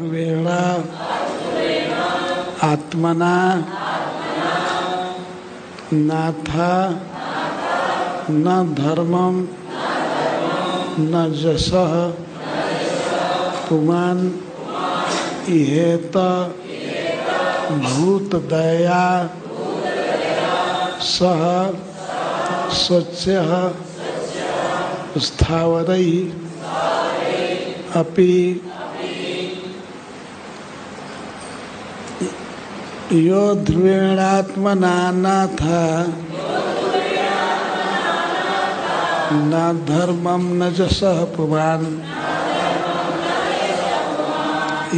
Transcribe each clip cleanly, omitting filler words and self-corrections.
ध्रुवेण आत्मना नाथ न धर्मं न यशः पुमान् इहेत भूतदया सह स्वच्छः स्थावरैः अपि यो ध्रुवेणात्मना नाथ न धर्मं न यशः पुमान्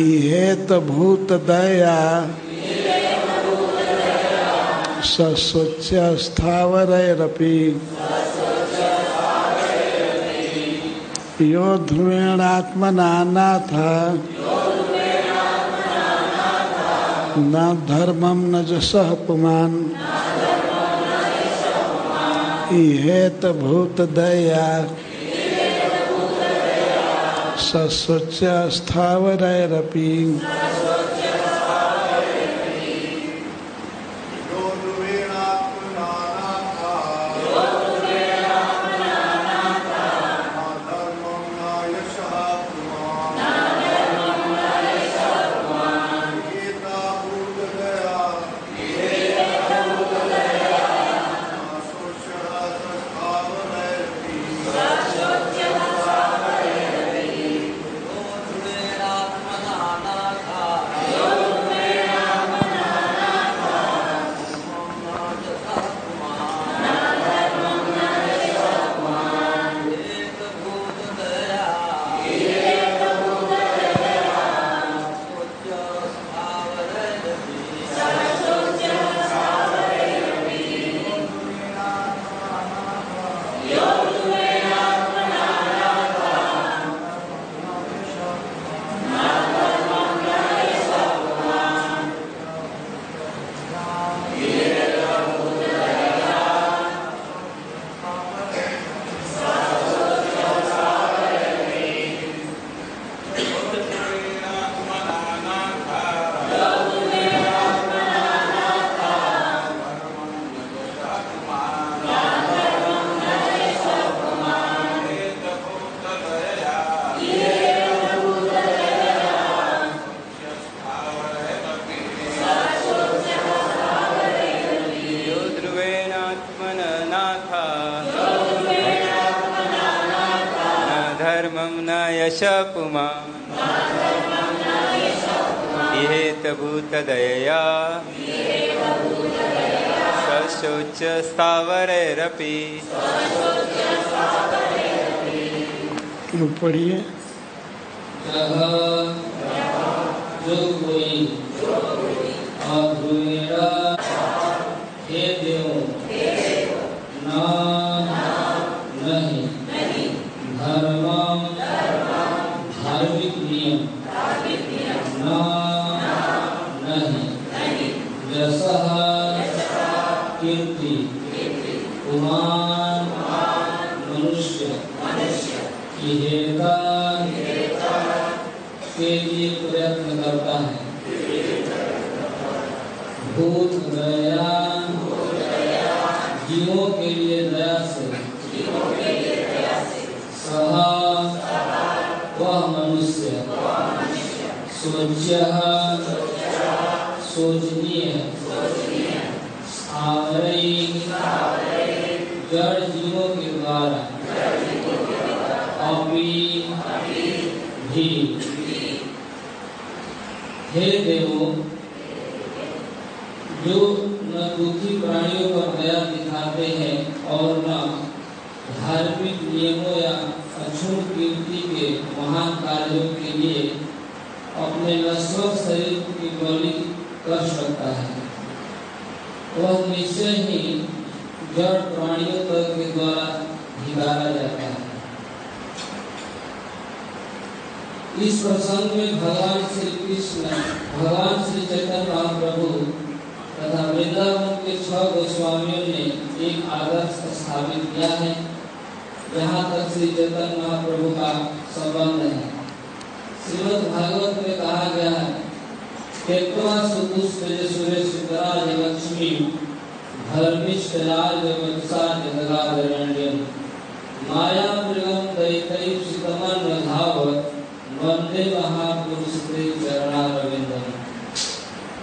इहेत भूतदया सस्वच्छ स्थावरैरपि यो ध्रुवेणात्मना नाथ न धर्मं न यशः पुमान् इहेत भूतदया सस्वच्छ स्थावरैरपि इहेत भूतदया सशोच स्थावरैरपि पढ़िए। जो कोई अध्रुवेण हे देवों ना नहीं धर्मम धार्मिक नियम ना नहीं यशः कीर्ति पुमान मनुष्य इहेता के लिए प्रयत्न करता है भूत दया जीवों के लिए दया से सहा वह मनुष्य सोच्य सोचनीय जड़ जीवों के द्वारा भी हे देवो जो न दुखी प्राणियों पर दया दिखाते हैं और न धार्मिक नियमों या अक्षुण कीर्ति के महान कार्यों के लिए अपने नश्वर शरीर की बलि कर सकता है, वह निश्चय ही जड़ प्राणियों तक के द्वारा धिकारा जाता है। इस प्रसंग में भगवान श्री कृष्ण, भगवान श्री चैतन्य महाप्रभु तथा वृंदावन के 6 गोस्वामियों ने एक आदर्श स्थापित किया है। यहाँ तक श्री चैतन्य महाप्रभु का संबंध है। श्रीमद् भागवत में कहा गया त्यक्त्वा सुपुष्पज सुरेशुतराज लक्ष्मी धर्मिष्ठराज वत्सा जगदादरण्यम् माया मृगम दैतैक्षितमन धावत वंदे महापुरुष ते चरणारविंदम।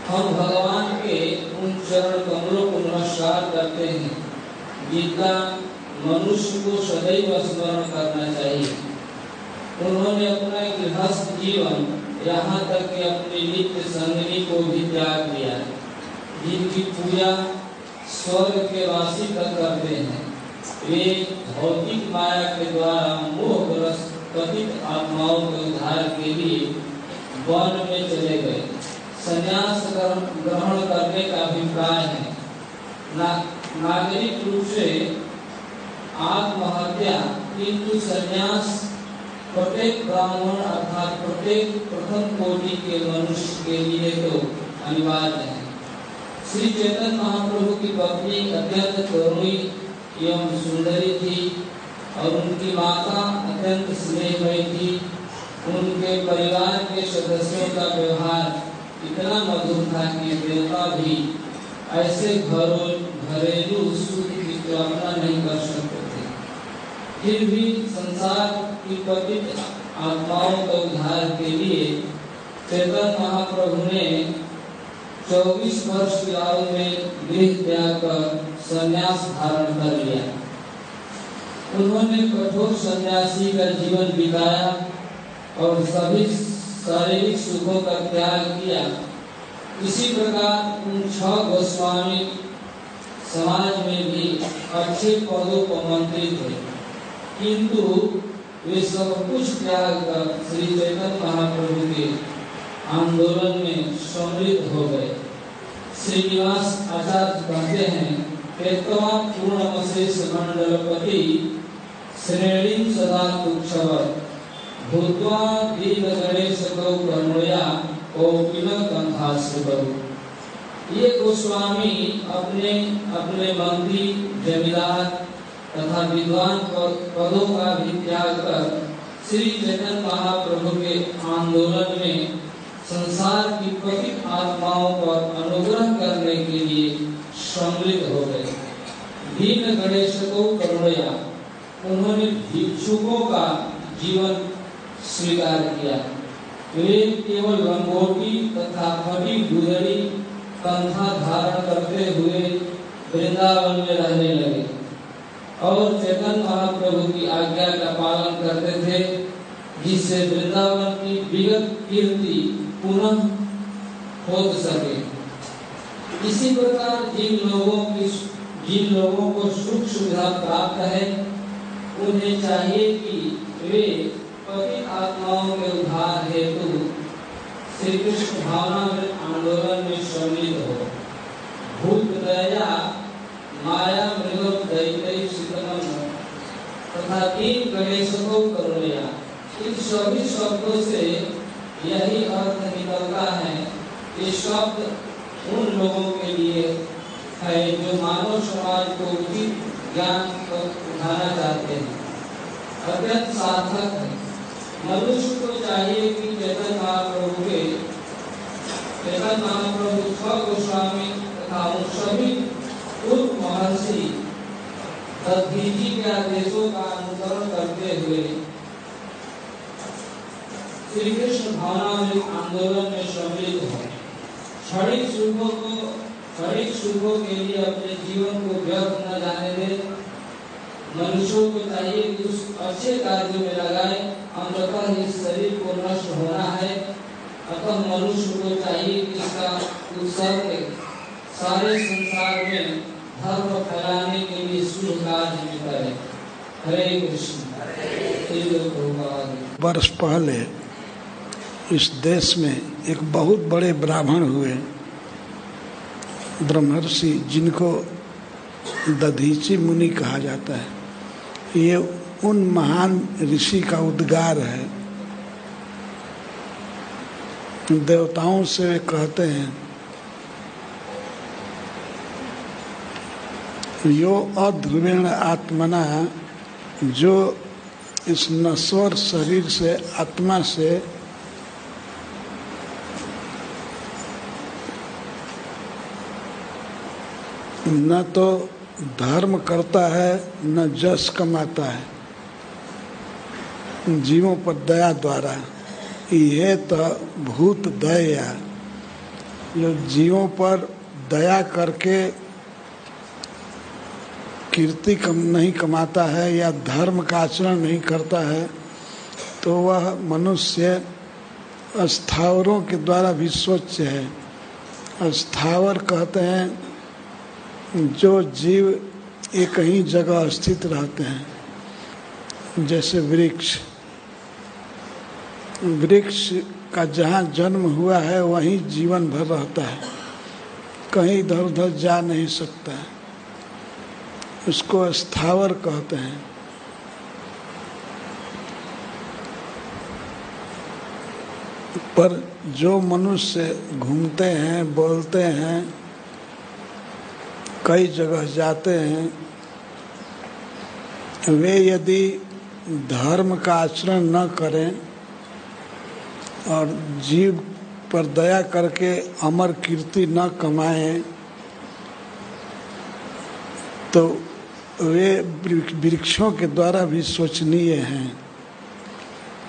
हम भगवान के उन चरण कमलों को नमस्कार करते हैं जिनका मनुष्य को सदैव स्मरण करना चाहिए। उन्होंने अपना गृहस्थ जीवन यहाँ तक कि अपनी नित्य संगिनी को भी त्याग दिया, जिनकी पूजा स्वर्ग के वासी तक करते हैं। वे भौतिक माया के द्वारा मोहग्रस्त पतित आत्माओं के उद्धार के लिए वन में चले गए। संन्यास ग्रहण करने का अभिप्राय है नागरिक रूप से आत्महत्या, किंतु संन्यास प्रत्येक ब्राह्मण अर्थात प्रत्येक प्रथम कोटि के मनुष्य के लिए तो अनिवार्य है। श्री चैतन्य महाप्रभु की पत्नी अत्यंत करुणी एवं सुंदरी थी और उनकी माता अत्यंत स्नेहमयी थी। उनके परिवार के सदस्यों का व्यवहार इतना मधुर था कि देवता भी ऐसे घरेलू सुख की कल्पना नहीं कर सकते थे। फिर भी संसार की पतित आत्माओं के उद्धार के लिए चैतन्य महाप्रभु ने 24 वर्ष की आयु में गृह त्याग कर संन्यास धारण कर लिया। उन्होंने कठोर सन्यासी का जीवन बिताया और सभी शारीरिक सुखों का त्याग किया। इसी प्रकार उन 6 गोस्वामी समाज में भी अच्छे पदों पर मंत्री थे, किंतु वे सब कुछ त्याग कर श्री चैतन्य महाप्रभु के आंदोलन में सम्मिलित हो गए। श्रीनिवास आचार्य कहते हैं, त्यक्त्वा पूर्णमशेष मंडलपति श्रेणीं सदा तुच्छवत् भूत्वा दीन गणेश गौ करुणया कौपिन कंठाश्रुतौ। ये गोस्वामी अपने अपने मंत्री, जमींदार तथा विद्वान पदों का भी त्याग कर श्री चैतन्य महाप्रभु के आंदोलन में संसार की पतित आत्माओं पर अनुग्रह करने के लिए सम्मिलित हो गए। दीन गणेश को करुणया, उन्होंने भिक्षुकों का जीवन स्वीकार किया। वे केवल लंगोटी तथा फटी गुदड़ी कंधा धारण करते हुए वृंदावन में रहने लगे और चैतन्य महाप्रभु की आज्ञा का पालन करते थे, जिससे वृंदावन की विगत कीर्ति पुनः हो सके। इसी प्रकार जिन लोगों को सुख सुविधा प्राप्त है, उन्हें चाहिए कि वे पतित आत्माओं के उद्धार हेतु श्री कृष्ण भावनामृत आंदोलन में शामिल हो। भूत दया माया मृगम दैतैक्षितमन तथा दीन गणेश को करुणया, इन सभी शब्दों से यही अर्थ निकलता है कि शब्द उन लोगों के लिए है जो मानव समाज को उचित ज्ञान तक उठाना चाहते हैं। अत्यंत सार्थक है। मनुष्य को चाहिए कि चैतन्य महाप्रभु 6 गोस्वामी तथा उन सभी पूर्व महर्षि दधीची के आदेशों का अनुसरण करते हुए श्री कृष्ण भावनामृत आंदोलन में सम्मिलित हो। क्षणिक सुखों के लिए अपने जीवन को व्यर्थ न जाने दे। मनुष्यों को चाहिए कि उस अच्छे कार्य में लगाए। अंततः इस शरीर को नष्ट होना है, अतः मनुष्य को चाहिए कि इसका उत्सर्ग सारे संसार में धर्म फैलाने के लिए शुभ कार्य में करे। हरे कृष्ण। वर्ष पहले इस देश में एक बहुत बड़े ब्राह्मण हुए, ब्रह्मर्षि, जिनको दधीची मुनि कहा जाता है। ये उन महान ऋषि का उद्गार है। देवताओं से वे कहते हैं, यो अध्रुवेण आत्मना, जो इस नश्वर शरीर से, आत्मा से न तो धर्म करता है न जस कमाता है, जीवों पर दया द्वारा। यह तो भूत दया, जो जीवों पर दया करके कीर्ति नहीं कमाता है या धर्म का आचरण नहीं करता है, तो वह मनुष्य स्थावरों के द्वारा भी स्वच्छ है। स्थावर कहते हैं जो जीव एक ही जगह स्थित रहते हैं, जैसे वृक्ष। वृक्ष का जहाँ जन्म हुआ है वहीं जीवन भर रहता है, कहीं इधर उधर जा नहीं सकता है, उसको स्थावर कहते हैं। पर जो मनुष्य घूमते हैं, बोलते हैं, कई जगह जाते हैं, वे यदि धर्म का आचरण न करें और जीव पर दया करके अमर कीर्ति न कमाएं, तो वे वृक्षों के द्वारा भी शोचनीय हैं।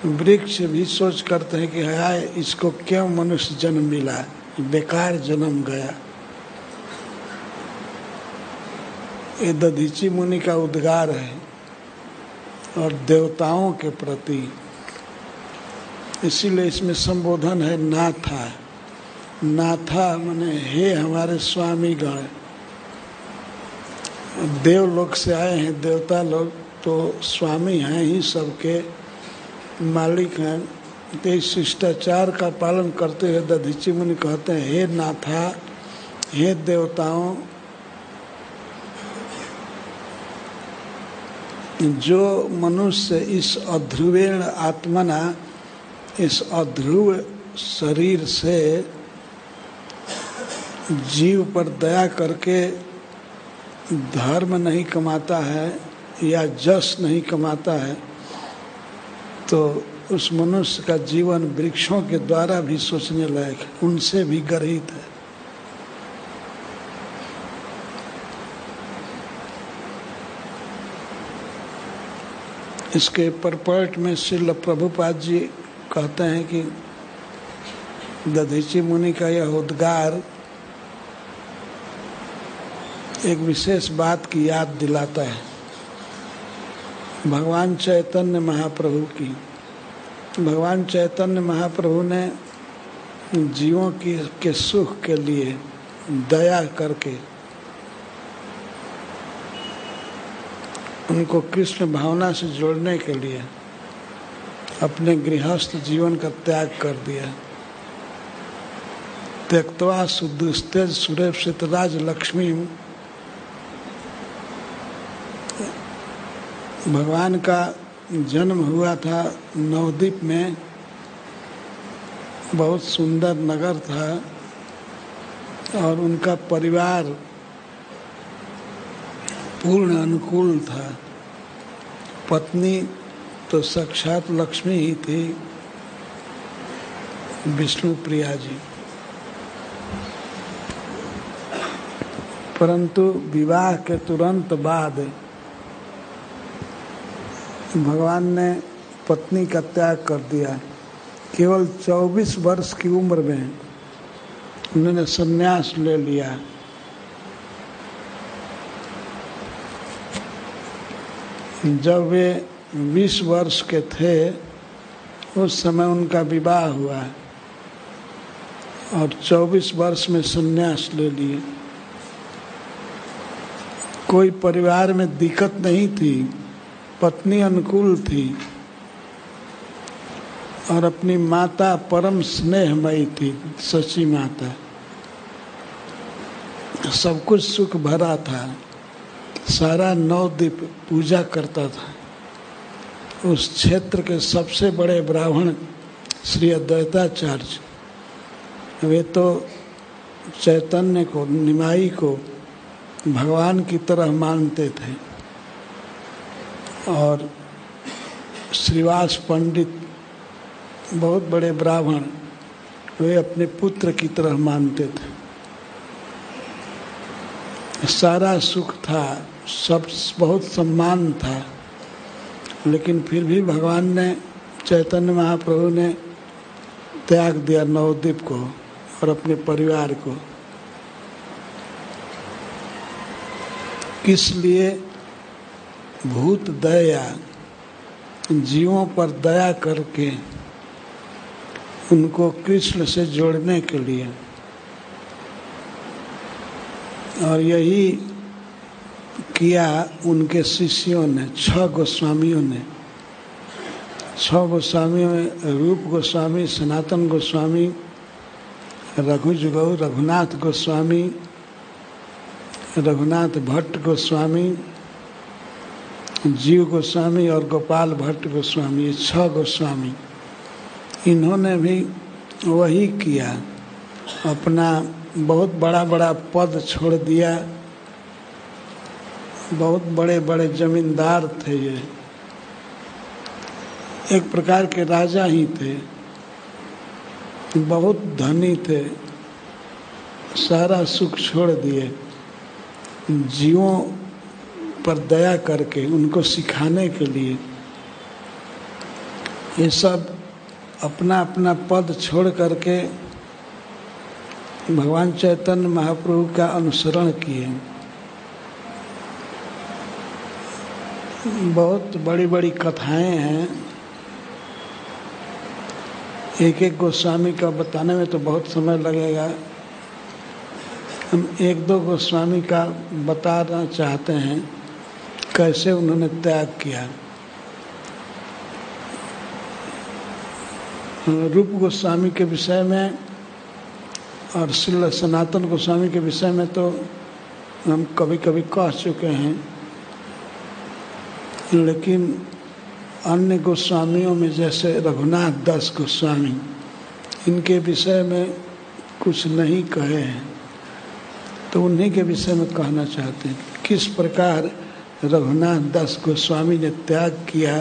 वृक्ष भी सोच करते हैं कि हाय, इसको क्यों मनुष्य जन्म मिला, बेकार जन्म गया। ये दधीची मुनि का उद्गार है और देवताओं के प्रति, इसीलिए इसमें संबोधन है नाथा। नाथा माने हे हमारे स्वामी गण। देवलोक से आए हैं देवता लोग, तो स्वामी हैं ही, सबके मालिक हैं। तो इस शिष्टाचार का पालन करते हुए दधीची मुनि कहते हैं, हे नाथा, हे देवताओं, जो मनुष्य इस अध्रुवेण आत्मना, इस अध्रुव शरीर से जीव पर दया करके धर्म नहीं कमाता है या जस नहीं कमाता है, तो उस मनुष्य का जीवन वृक्षों के द्वारा भी सोचने लायक है, उनसे भी गर्हित है। इसके परपर्ट में श्रील प्रभुपाद जी कहते हैं कि दधीची मुनि का यह उद्गार एक विशेष बात की याद दिलाता है, भगवान चैतन्य महाप्रभु की। भगवान चैतन्य महाप्रभु ने जीवों के सुख के लिए दया करके उनको कृष्ण भावना से जोड़ने के लिए अपने गृहस्थ जीवन का त्याग कर दिया। त्यक्त्वा सुदुस्तेज सुरेप्सित राज लक्ष्मी। भगवान का जन्म हुआ था नवद्वीप में, बहुत सुंदर नगर था और उनका परिवार पूर्ण अनुकूल था। पत्नी तो साक्षात लक्ष्मी ही थी, विष्णु प्रिया जी। परंतु विवाह के तुरंत बाद भगवान ने पत्नी का त्याग कर दिया। केवल 24 वर्ष की उम्र में उन्होंने संन्यास ले लिया। जब वे 20 वर्ष के थे उस समय उनका विवाह हुआ और 24 वर्ष में संन्यास ले लिए। कोई परिवार में दिक्कत नहीं थी, पत्नी अनुकूल थी और अपनी माता परम स्नेहमयी थी, सची माता। सब कुछ सुख भरा था। सारा नवद्वीप पूजा करता था। उस क्षेत्र के सबसे बड़े ब्राह्मण श्री अद्वैताचार्य, वे तो चैतन्य को, निमाई को भगवान की तरह मानते थे और श्रीवास पंडित बहुत बड़े ब्राह्मण, वे अपने पुत्र की तरह मानते थे। सारा सुख था, सब बहुत सम्मान था, लेकिन फिर भी भगवान ने, चैतन्य महाप्रभु ने त्याग दिया नवद्वीप को और अपने परिवार को। किस लिए? भूत दया, जीवों पर दया करके उनको कृष्ण से जोड़ने के लिए। और यही किया उनके शिष्यों ने, 6 गोस्वामियों ने। 6 गोस्वामियों में रूप गोस्वामी, सनातन गोस्वामी, रघुजुगौ, रघुनाथ गोस्वामी, रघुनाथ भट्ट गोस्वामी, जीव गोस्वामी और गोपाल भट्ट गोस्वामी, ये 6 गोस्वामी। इन्होंने भी वही किया, अपना बहुत बड़ा बड़ा पद छोड़ दिया। बहुत बड़े बड़े जमींदार थे ये, एक प्रकार के राजा ही थे, बहुत धनी थे। सारा सुख छोड़ दिए, जीवों पर दया करके उनको सिखाने के लिए। ये सब अपना अपना पद छोड़ करके भगवान चैतन्य महाप्रभु का अनुसरण किए। बहुत बड़ी बड़ी कथाएं हैं, एक एक गोस्वामी का बताने में तो बहुत समय लगेगा। हम 1-2 गोस्वामी का बताना चाहते हैं, कैसे उन्होंने त्याग किया। रूप गोस्वामी के विषय में और श्रील सनातन गोस्वामी के विषय में तो हम कभी कभी कह चुके हैं, लेकिन अन्य गोस्वामियों में जैसे रघुनाथ दास गोस्वामी, इनके विषय में कुछ नहीं कहे हैं, तो उन्हीं के विषय में कहना चाहते हैं किस प्रकार रघुनाथ दास गोस्वामी ने त्याग किया।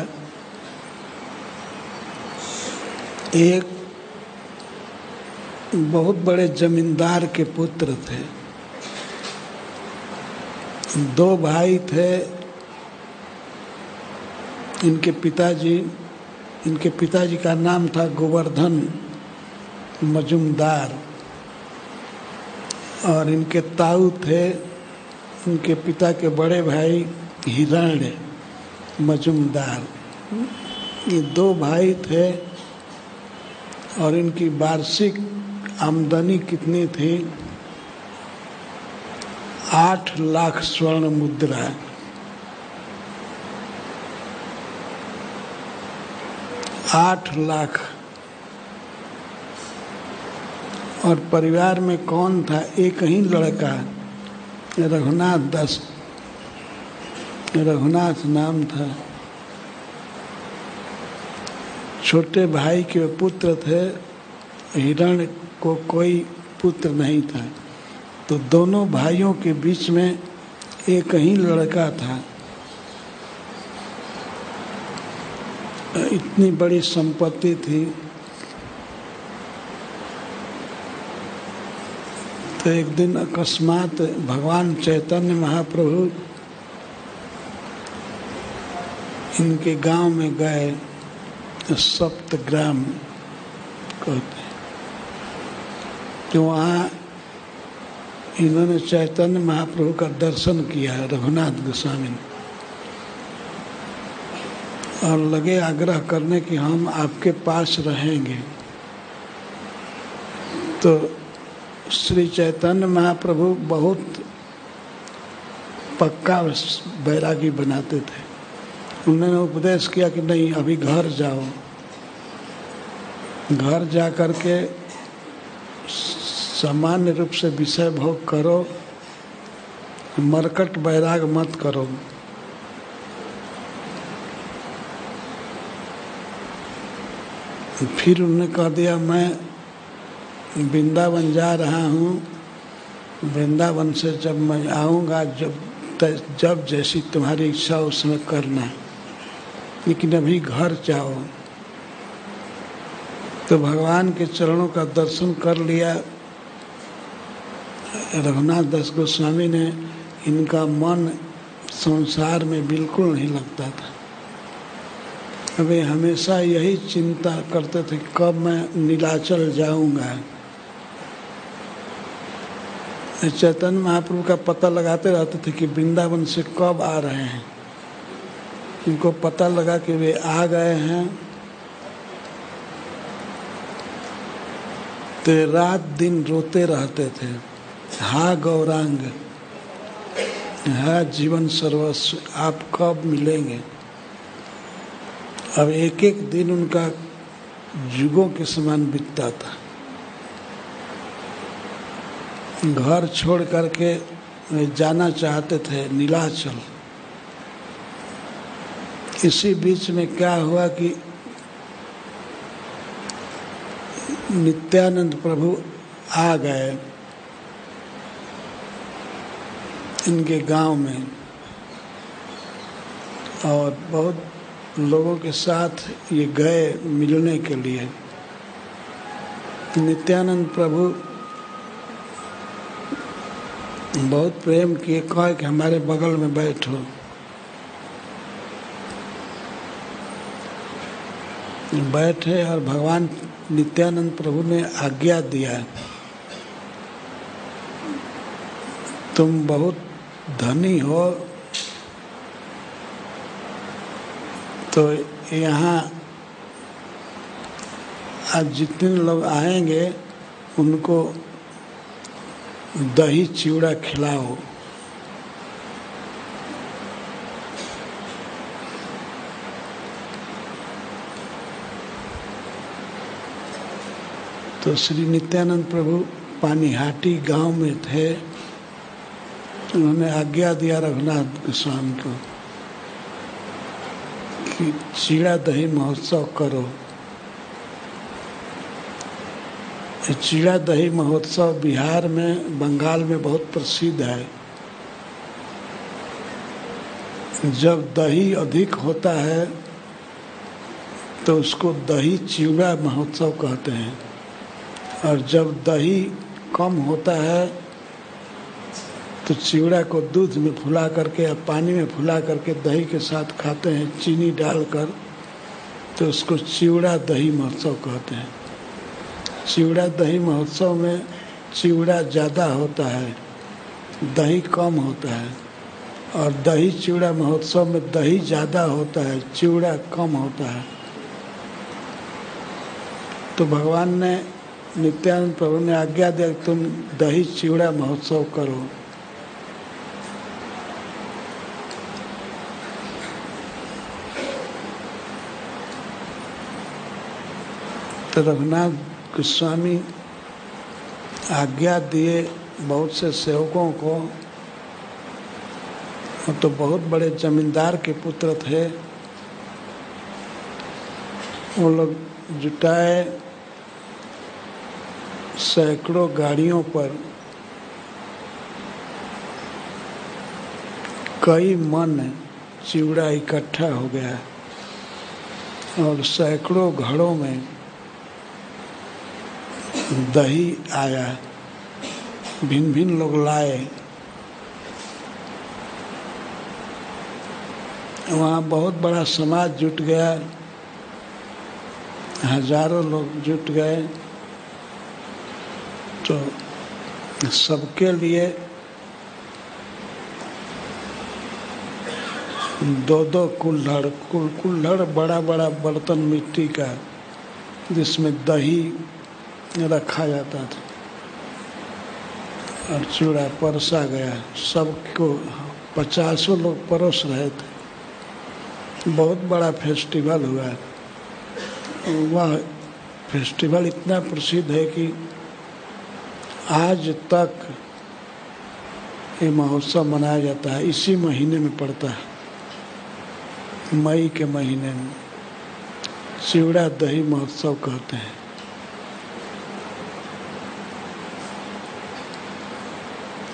एक बहुत बड़े जमींदार के पुत्र थे, 2 भाई थे। इनके पिताजी का नाम था गोवर्धन मजुमदार, और इनके ताऊ थे, इनके पिता के बड़े भाई हिरण्य मजुमदार। ये 2 भाई थे और इनकी वार्षिक आमदनी कितनी थी? 8 लाख स्वर्ण मुद्रा। 8 लाख। और परिवार में कौन था? एक ही लड़का, रघुनाथ दास, रघुनाथ नाम था। छोटे भाई के पुत्र थे, हिरण्य को कोई पुत्र नहीं था, तो दोनों भाइयों के बीच में एक ही लड़का था। इतनी बड़ी संपत्ति थी। तो एक दिन अकस्मात भगवान चैतन्य महाप्रभु इनके गांव में गए, सप्तग्राम कहते हैं। तो वहाँ इन्होंने चैतन्य महाप्रभु का दर्शन किया, रघुनाथ गोस्वामी ने, और लगे आग्रह करने कि हम आपके पास रहेंगे। तो श्री चैतन्य महाप्रभु बहुत पक्का बैरागी बनाते थे। उन्होंने उपदेश किया कि नहीं, अभी घर जाओ, घर जा कर के सामान्य रूप से विषय भोग करो, मरकट बैराग मत करो। फिर उन्होंने कह दिया, मैं वृंदावन जा रहा हूँ, वृंदावन से जब मैं आऊँगा, जब जैसी तुम्हारी इच्छा उसमें करना, लेकिन अभी घर जाओ। तो भगवान के चरणों का दर्शन कर लिया। रघुनाथ दास गोस्वामी ने इनका मन संसार में बिल्कुल नहीं लगता था। वे हमेशा यही चिंता करते थे कब मैं नीलाचल जाऊंगा। चैतन्य महाप्रभु का पता लगाते रहते थे कि वृंदावन से कब आ रहे हैं। इनको पता लगा कि वे आ गए हैं तो रात दिन रोते रहते थे, हा गौरांग, हा जीवन सर्वस्व, आप कब मिलेंगे। अब एक एक दिन उनका युगों के समान बीतता था। घर छोड़ करके जाना चाहते थे नीलाचल। इसी बीच में क्या हुआ कि नित्यानंद प्रभु आ गए इनके गांव में और बहुत लोगों के साथ ये गए मिलने के लिए। नित्यानंद प्रभु बहुत प्रेम किए, कहा कि हमारे बगल में बैठो। बैठे और भगवान नित्यानंद प्रभु ने आज्ञा दिया, तुम बहुत धनी हो तो यहाँ आज जितने लोग आएंगे उनको दही चिवड़ा खिलाओ। तो श्री नित्यानंद प्रभु पानीहाटी गांव में थे। उन्होंने आज्ञा दिया रघुनाथ गोस्वामी को कि चिड़ा दही महोत्सव करो। चिड़ा दही महोत्सव बिहार में, बंगाल में बहुत प्रसिद्ध है। जब दही अधिक होता है तो उसको दही चिड़ा महोत्सव कहते हैं, और जब दही कम होता है तो चिवड़ा को दूध में फुला करके या पानी में फुला करके दही के साथ खाते हैं, चीनी डालकर, तो उसको चिवड़ा दही महोत्सव कहते हैं। चिवड़ा दही महोत्सव में चिवड़ा ज़्यादा होता है, दही कम होता है, और दही चिवड़ा महोत्सव में दही ज़्यादा होता है, चिवड़ा कम होता है। तो भगवान ने, नित्यानंद प्रभु ने आज्ञा दिया कि तुम दही चिवड़ा महोत्सव करो। तो रघुनाथ गोस्वामी आज्ञा दिए बहुत से सेवकों को। वो तो बहुत बड़े जमींदार के पुत्र थे। वो लोग जुटाए सैकड़ों गाड़ियों पर कई मन चिवड़ा इकट्ठा हो गया और सैकड़ों घड़ों में दही आया। भिन्न भिन्न लोग लाए। वहाँ बहुत बड़ा समाज जुट गया, हजारों लोग जुट गए। तो सबके लिए दो दो कुल्हड़ बड़ा बड़ा बर्तन मिट्टी का जिसमें दही रखा जाता था और चूड़ा परसा गया। सबको 50 लोग परोस रहे थे। बहुत बड़ा फेस्टिवल हुआ। वह फेस्टिवल इतना प्रसिद्ध है कि आज तक ये महोत्सव मनाया जाता है। इसी महीने में पड़ता है, मई के महीने में चिवड़ा दही महोत्सव कहते हैं।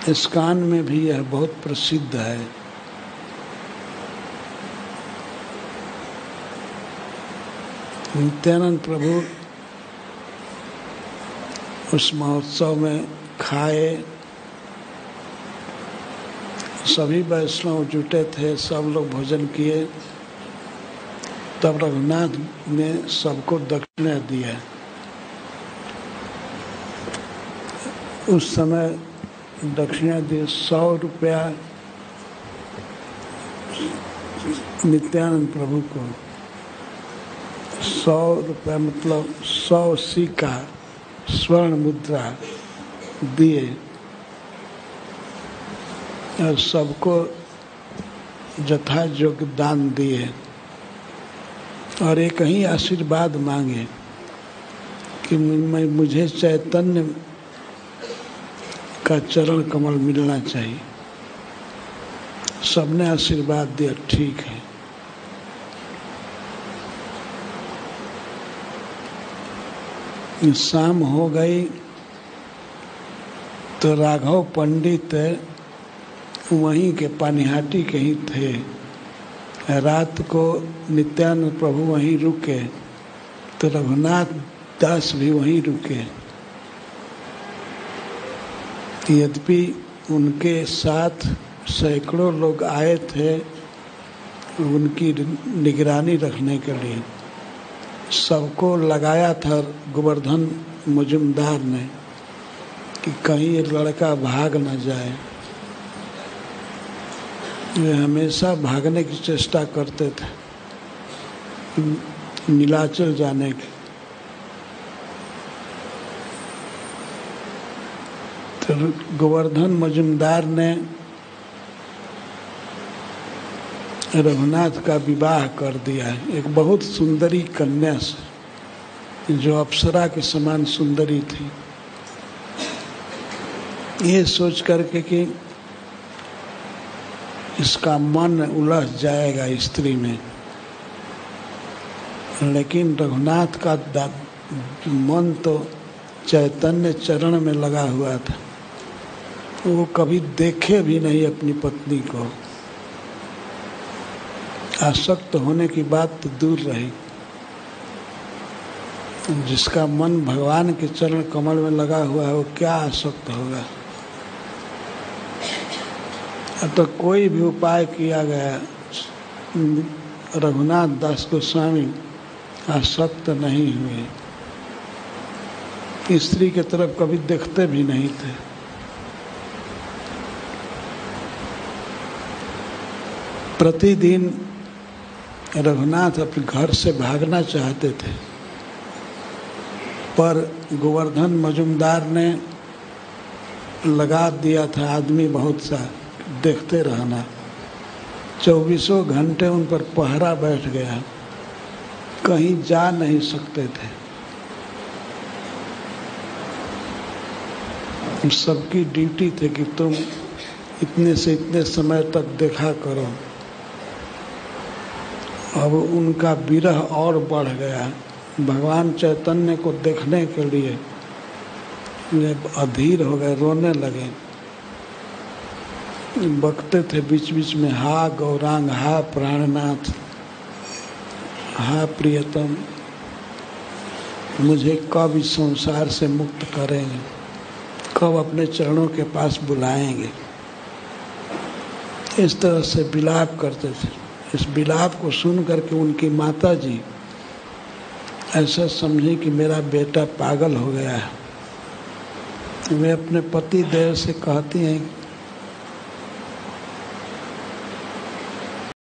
इस्कान में भी यह बहुत प्रसिद्ध है। नित्यानंद प्रभु उस महोत्सव में खाए, सभी वैष्णव जुटे थे, सब लोग भोजन किए। तब रघुनाथ ने सबको दक्षिणा दिया। उस समय दक्षिणा दी 100 रुपया नित्यानंद प्रभु को। 100 रुपया मतलब 100 सिक्का स्वर्ण मुद्रा दिए और सबको यथायोग्य दान दिए और एक ही आशीर्वाद मांगे कि मुझे चैतन्य का चरण कमल मिलना चाहिए। सबने आशीर्वाद दिया, ठीक है। शाम हो गई तो राघव पंडित वहीं के पानिहाटी के ही थे। रात को नित्यानंद प्रभु वहीं रुके तो रघुनाथ दास भी वहीं रुके। यद्यपि उनके साथ सैकड़ों लोग आए थे उनकी निगरानी रखने के लिए। सबको लगाया था गोवर्धन मजुमदार ने कि कहीं ये लड़का भाग न जाए। वे हमेशा भागने की चेष्टा करते थे, नीलाचल जाने की। तो गोवर्धन मजुमदार ने रघुनाथ का विवाह कर दिया है एक बहुत सुंदरी कन्या से, जो अप्सरा के समान सुंदरी थी। ये सोच करके कि इसका मन उलझ जाएगा स्त्री में, लेकिन रघुनाथ का मन तो चैतन्य चरण में लगा हुआ था। वो कभी देखे भी नहीं अपनी पत्नी को। आसक्त होने की बात तो दूर रही, जिसका मन भगवान के चरण कमल में लगा हुआ है वो क्या आसक्त होगा। तो कोई भी उपाय किया गया, रघुनाथ दास गोस्वामी आसक्त नहीं हुए, स्त्री के तरफ कभी देखते भी नहीं थे। प्रतिदिन रघुनाथ अपने घर से भागना चाहते थे, पर गोवर्धन मजुमदार ने लगा दिया था आदमी बहुत सा, देखते रहना। 24 घंटे उन पर पहरा बैठ गया, कहीं जा नहीं सकते थे। सबकी ड्यूटी थी कि तुम इतने से इतने समय तक देखा करो। अब उनका विरह और बढ़ गया। भगवान चैतन्य को देखने के लिए वे अधीर हो गए, रोने लगे, बकते थे बीच बीच में, हा गौरांग, हा प्राणनाथ, हा प्रियतम, मुझे कब इस संसार से मुक्त करेंगे, कब अपने चरणों के पास बुलाएंगे। इस तरह से विलाप करते थे। इस विलाप को सुन करके उनकी माता जी ऐसा समझी कि मेरा बेटा पागल हो गया है। वे अपने पति देव से कहती हैं